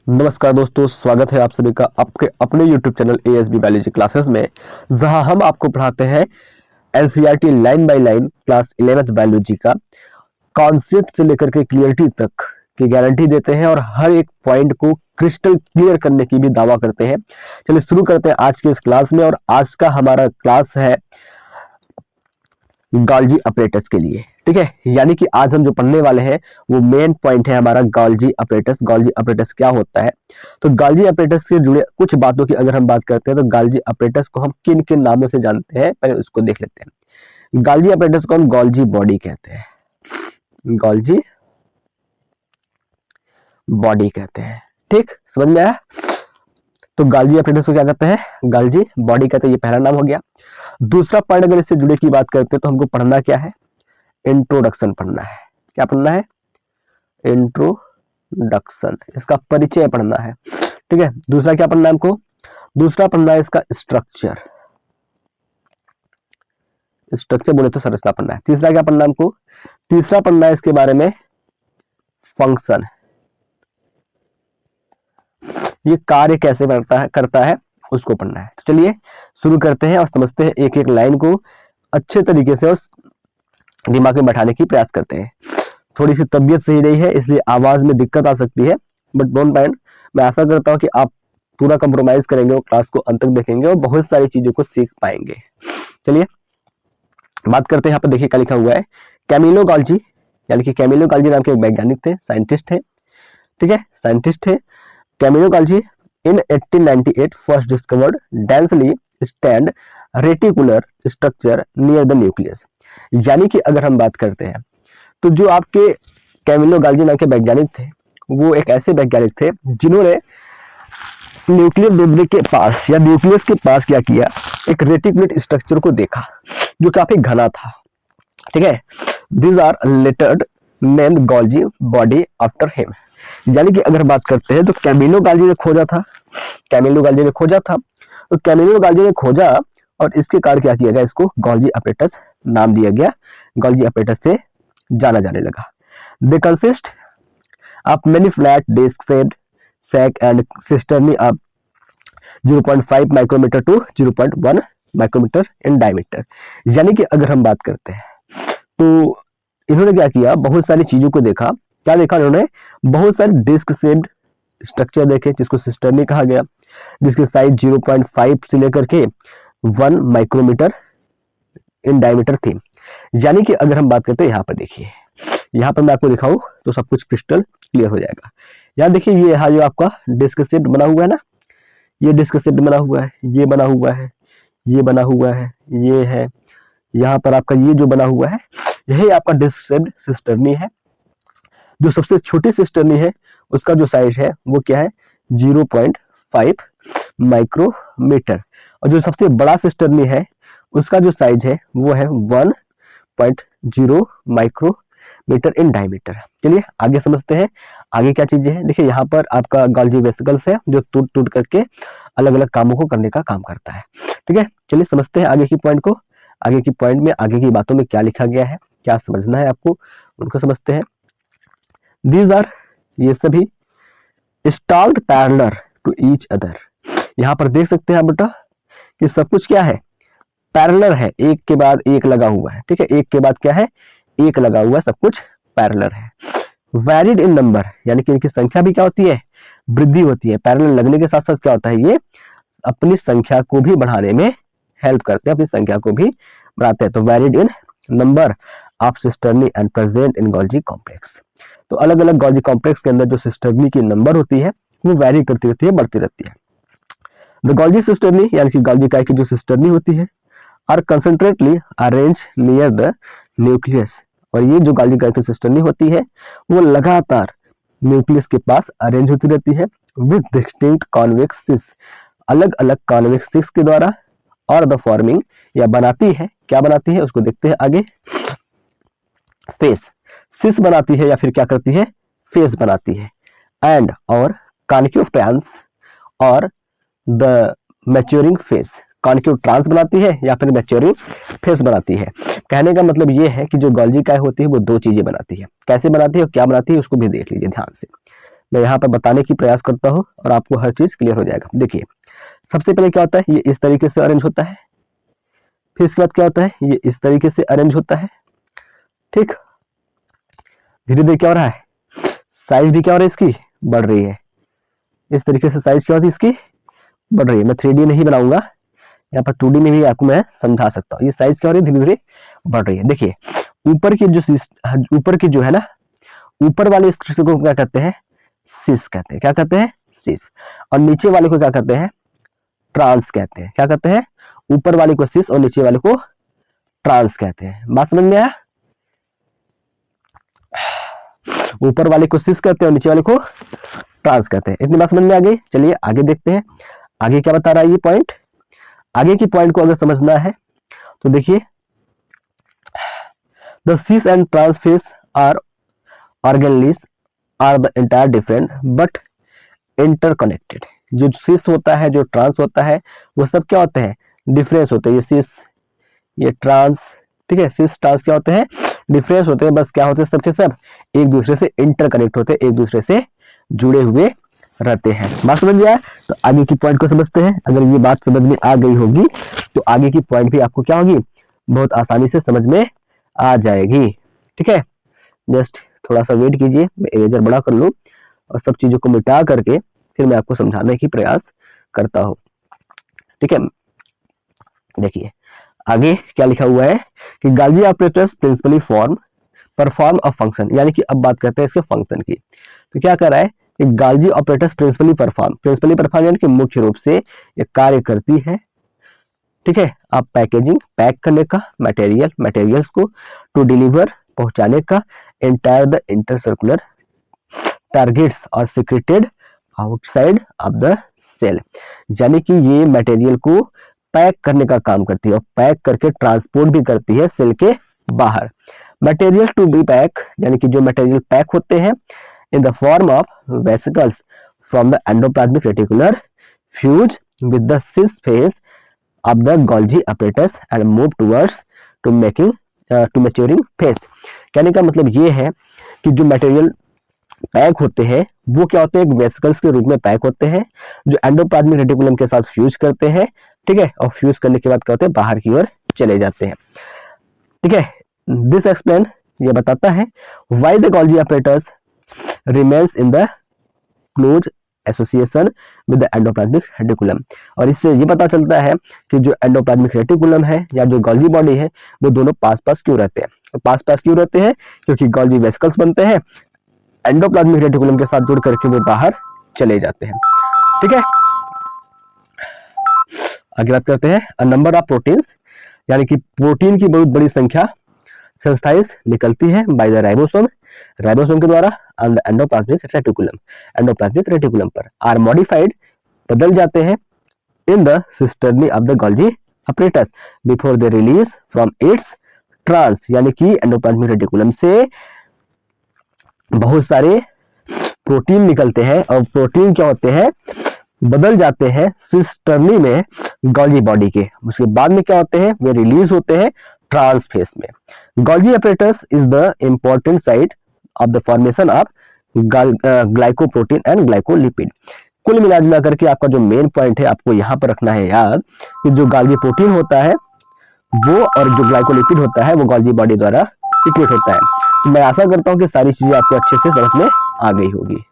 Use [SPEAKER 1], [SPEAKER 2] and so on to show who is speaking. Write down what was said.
[SPEAKER 1] नमस्कार दोस्तों, स्वागत है आप सभी का आपके अपने YouTube channel ASB biology classes में, जहां हम आपको पढ़ाते हैं NCERT line by line class 11th biology का कॉन्सेप्ट से लेकर के क्लियरिटी तक की गारंटी देते हैं और हर एक पॉइंट को क्रिस्टल क्लियर करने की भी दावा करते हैं। चलिए शुरू करते हैं आज के इस क्लास में। और आज का हमारा क्लास है गॉल्जी अपरेटस के लिए, ठीक है। यानी कि आज हम जो पढ़ने वाले हैं वो मेन पॉइंट है हमारा गॉल्जी अपरेटस। गॉल्जी अपरेटस क्या होता है, तो गॉल्जी अपरेटस से जुड़े कुछ बातों की अगर हम बात करते हैं तो गॉल्जी अपरेटस को हम किन किन नामों से जानते हैं, पहले उसको देख लेते हैं। गॉल्जी अपरेटस को हम गॉल्जी बॉडी कहते हैं, गॉल्जी बॉडी कहते हैं, ठीक, समझ में आया। तो गॉल्जी अपरेटस को क्या कहते हैं, गॉल्जी बॉडी कहते हैं, ये पहला नाम हो गया। दूसरा पॉइंट अगर इससे जुड़े की बात करते हैं तो हमको पढ़ना क्या है, इंट्रोडक्शन पढ़ना है। क्या पढ़ना है, इंट्रोडक्शन, इसका परिचय पढ़ना है, ठीक है। दूसरा क्या पढ़ना है हमको, दूसरा पढ़ना है इसका स्ट्रक्चर, स्ट्रक्चर बोले तो संरचना पढ़ना है। तीसरा क्या पढ़ना है हमको, तीसरा पढ़ना है इसके बारे में फंक्शन, ये कार्य कैसे करता है उसको पढ़ना है। तो चलिए शुरू करते हैं और समझते हैं एक एक लाइन को अच्छे तरीके से और दिमाग में बैठाने की प्रयास करते हैं। थोड़ी सी तबीयत सही नहीं है इसलिए आवाज में दिक्कत आ सकती है, बट डोंट माइंड। मैं आशा करता हूं कि आप पूरा कंप्रोमाइज करेंगे और क्लास को अंत तक देखेंगे और बहुत सारी चीजों को सीख पाएंगे। चलिए बात करते हैं। यहाँ पर देखिए क्या लिखा हुआ है, कैमिलो गॉल्जी, यानी कि कैमिलो गॉल्जी नाम के एक वैज्ञानिक थे, साइंटिस्ट थे, ठीक है, साइंटिस्ट थे। Camillo Golgi in 1898 first discovered densely stand reticular structure near the nucleus. यानी कि अगर हम बात करते हैं तो जो आपके कैमिलो गॉल्जी नाम के वैज्ञानिक थे वो एक ऐसे वैज्ञानिक थे जिन्होंने न्यूक्लियर डिब्री के पास या न्यूक्लियस के पास क्या किया, एक रेटिकुलेट स्ट्रक्चर को देखा जो काफी घना था, ठीक है। These are later named Golgi body after him. यानी कि अगर बात करते हैं तो कैमिलो गॉल्जी ने खोजा था, कैमिलो गॉल्जी ने खोजा था, तो कैमिलो गॉल्जी ने खोजा और इसके कारण क्या किया गया, इसको गॉल्जी अपरेटस नाम दिया गया, गॉल्जी अपरेटस से जाना जाने लगा। They consist of many flat disc shaped sac and cisternae of 0.5 micrometre to 0.1 micrometre in diameter. यानी कि अगर हम बात करते हैं तो इन्होंने क्या किया, बहुत सारी चीजों को देखा। क्या देखा इन्होंने, बहुत सारे डिस्क शेड स्ट्रक्चर देखे जिसको सिस्टर्नी कहा गया, जिसकी साइज 0.5 से लेकर के 1 माइक्रोमीटर इन डायमीटर थी। यानी कि अगर हम बात करते हैं, यहाँ पर देखिए, यहाँ पर मैं आपको दिखाऊं तो सब कुछ क्रिस्टल क्लियर हो जाएगा। यहाँ देखिए ये यहाँ जो आपका डिस्क सेट बना हुआ है ना, ये डिस्क सेट बना हुआ है, ये बना हुआ है, ये बना हुआ है, ये है, यहाँ पर आपका ये जो बना हुआ है यही आपका डिस्क सेट सिस्टर्नी है। जो सबसे छोटी सिस्टर्नी है उसका जो साइज है वो क्या है, 0.5 माइक्रोमीटर, और जो सबसे बड़ा सिस्टर्नी है उसका जो साइज है वो है 1.0 माइक्रोमीटर इन डायमीटर। चलिए आगे समझते हैं आगे क्या चीजें हैं। देखिए यहाँ पर आपका गॉल्जी वेसिकल्स है जो टूट टूट करके अलग अलग कामों को करने का काम करता है, ठीक है। चलिए समझते हैं आगे की पॉइंट को, आगे की पॉइंट में आगे की बातों में क्या लिखा गया है, क्या समझना है आपको, उनको समझते हैं। दीज आर, ये सभी stalled parallel to each other. यहाँ पर देख सकते हैं बेटा कि सब कुछ क्या है, पैरेलल है, एक के बाद एक लगा हुआ है, ठीक है, एक के बाद क्या है, एक लगा हुआ है, सब कुछ पैरेलल है। वैरिड इन नंबर, यानी कि इनकी संख्या भी क्या होती है, वृद्धि होती है। पैरेलल लगने के साथ साथ क्या होता है, ये अपनी संख्या को भी बढ़ाने में हेल्प करते हैं, अपनी संख्या को भी बढ़ाते हैं। तो varied in number of cisternae and present in Golgi complex. तो अलग अलग गॉल्जी कॉम्प्लेक्स के अंदर जो सिस्टर्नी की नंबर होती है वो वैरी करती रहती है, बढ़ती रहती है। द गॉल्जी सिस्टर्नी, यानी कि गॉल्जी काय की जो सिस्टर्नी होती है, are concentrically arrange near the nucleus. और ये जो गॉल्जी काय की सिस्टर्नी होती है वो लगातार न्यूक्लियस के पास अरेंज होती रहती है विद डिस्टिंक्ट कॉन्वेक्स सिस, अलग अलग कॉन्वेक्स सिस के द्वारा, और द फॉर्मिंग, या बनाती है, क्या बनाती है उसको देखते हैं आगे, फेस, सिस बनाती है या फिर क्या करती है, फेस बनाती है, एंड और कॉन्केव ट्रांस और the maturing face, concave trans बनाती है या फिर मैच्योरिंग फेस बनाती है। कहने का मतलब ये है कि जो गॉल्जी काय होती है वो दो चीजें बनाती है, कैसे बनाती है और क्या बनाती है उसको भी देख लीजिए ध्यान से। मैं यहाँ पर बताने की प्रयास करता हूँ और आपको हर चीज क्लियर हो जाएगा। देखिए, सबसे पहले क्या होता है, ये इस तरीके से अरेंज होता है, फिर इसके बाद क्या होता है, ये इस तरीके से अरेंज होता है। ठीक, धीरे धीरे क्या हो रहा है, साइज भी क्या हो रही है इसकी, बढ़ रही है। इस तरीके से साइज क्या होती है इसकी, बढ़ रही है। मैं 3D नहीं बनाऊंगा, यहाँ पर 2D में भी आपको मैं समझा सकता हूँ। ये साइज क्या हो रही है, धीरे धीरे बढ़ रही है। देखिए, ऊपर की ऊपर की जो है ना, ऊपर वाले स्ट्रक्चर को क्या कहते हैं, सिस कहते हैं। क्या कहते हैं, सिस। और नीचे वाले को क्या कहते हैं, ट्रांस कहते हैं। क्या कहते हैं, ऊपर वाले को सिस और नीचे वाले को ट्रांस कहते हैं। बात समझ में आया, ऊपर वाले को सिस कहते हैं और नीचे वाले को ट्रांस कहते हैं। इतनी बात समझ में आ गई। चलिए आगे देखते हैं, आगे क्या बता रहा है ये पॉइंट। आगे की पॉइंट को अगर समझना है तो देखिए, the cis and trans face are organelles are the entire different but interconnected. जो सिस होता है, जो ट्रांस होता है, वो सब क्या होते हैं, डिफरेंस होते हैं। ये सिस, ये ट्रांस, ठीक है, सिस ट्रांस क्या होते हैं, डिफरेंस होते हैं, बस क्या होते हैं, सबके सब एक दूसरे से इंटरकनेक्ट होते हैं, एक दूसरे से जुड़े हुए रहते हैं। बात समझ में आया, तो आगे की पॉइंट को समझते हैं। अगर ये बात समझ में आ गई होगी तो आगे की पॉइंट भी आपको क्या होगी, बहुत आसानी से समझ में आ जाएगी। ठीक है, जस्ट थोड़ा सा वेट कीजिए, मैं इरेजर बड़ा कर लूं और सब चीजों को मिटा करके फिर मैं आपको समझाने की प्रयास करता हूं। ठीक है, देखिए आगे क्या लिखा हुआ है कि गाल्जी operators principally perform a function, यानी कि अब बात करते हैं इसके फंक्शन की। तो क्या कर रहा है कि गाल्जी ऑपरेटर्स प्रिंसिपली परफॉर्म यानी कि मुख्य रूप से ये कार्य करती है। ठीक है, आप पैकेजिंग, पैक करने का, मटेरियल्स को, टू डिलीवर, पहुंचाने का, एंटायर द इंटरसर्कुलर टारगेट्स और secreted outside of the cell, यानी कि ये मटेरियल को पैक करने का काम करती है और पैक करके ट्रांसपोर्ट भी करती है सेल के बाहर। मटेरियल टू बी पैक, यानी कि जो मटेरियल पैक होते हैं in the form of vesicles from the endoplasmic reticulum fuse with the cis phase of the Golgi apparatus and move towards to maturing phase। कहने का मतलब ये है कि जो मटेरियल पैक होते हैं वो क्या होते हैं, वेसिकल्स के रूप में पैक होते हैं जो एंडोप्लाज्मिक रेटिकुलम के साथ फ्यूज करते हैं। ठीक है, और फ्यूज करने के बाद क्या होते हैं, बाहर की ओर चले जाते हैं। ठीक है, दिस एक्सप्लेन, ये बताता है why the Golgi apparatus remains in the close association with the endoplasmic reticulum। और इससे ये पता चलता है कि जो एंडोप्लाज्मिक रेटिकुलम है या जो गोल्जी बॉडी है वो दोनों पास पास क्यों रहते हैं। तो पास पास क्यों रहते हैं, क्योंकि गोल्जी वेसिकल्स बनते हैं, एंडोप्लाज्मिक रेटिकुलम के साथ जुड़ करके वो बाहर चले जाते हैं। ठीक है, आगे बात करते हैं अ नंबर ऑफ प्रोटीन्स, यानी कि प्रोटीन की बहुत बड़ी संख्या सेंसाइज निकलती है बाय द राइबोसोम के द्वारा ऑन द एंडोप्लाज्मिक रेटिकुलम पर आर मॉडिफाइड, बदल जाते हैं in the cisternae of the Golgi apparatus before the release from its trans, यानी कि एंडोप्लाज्मिक रेटिकुलम से बहुत सारे प्रोटीन निकलते हैं और प्रोटीन क्या होते हैं, बदल जाते हैं सिस्टर्नी में गोल्जी बॉडी के। उसके बाद में क्या होते हैं, वे रिलीज होते हैं ट्रांस फेस में। Golgi apparatus is the important site of the formation of glycoprotein and glycolipid. कुल मिला करके आपका जो मेन पॉइंट है आपको यहाँ पर रखना है याद कि जो गोल्जी प्रोटीन होता है वो और जो ग्लाइकोलिपिड होता है वो गोल्जी बॉडी द्वारा सीक्रेट होता है। तो मैं आशा करता हूँ कि सारी चीजें आपको अच्छे से समझ में आ गई होगी।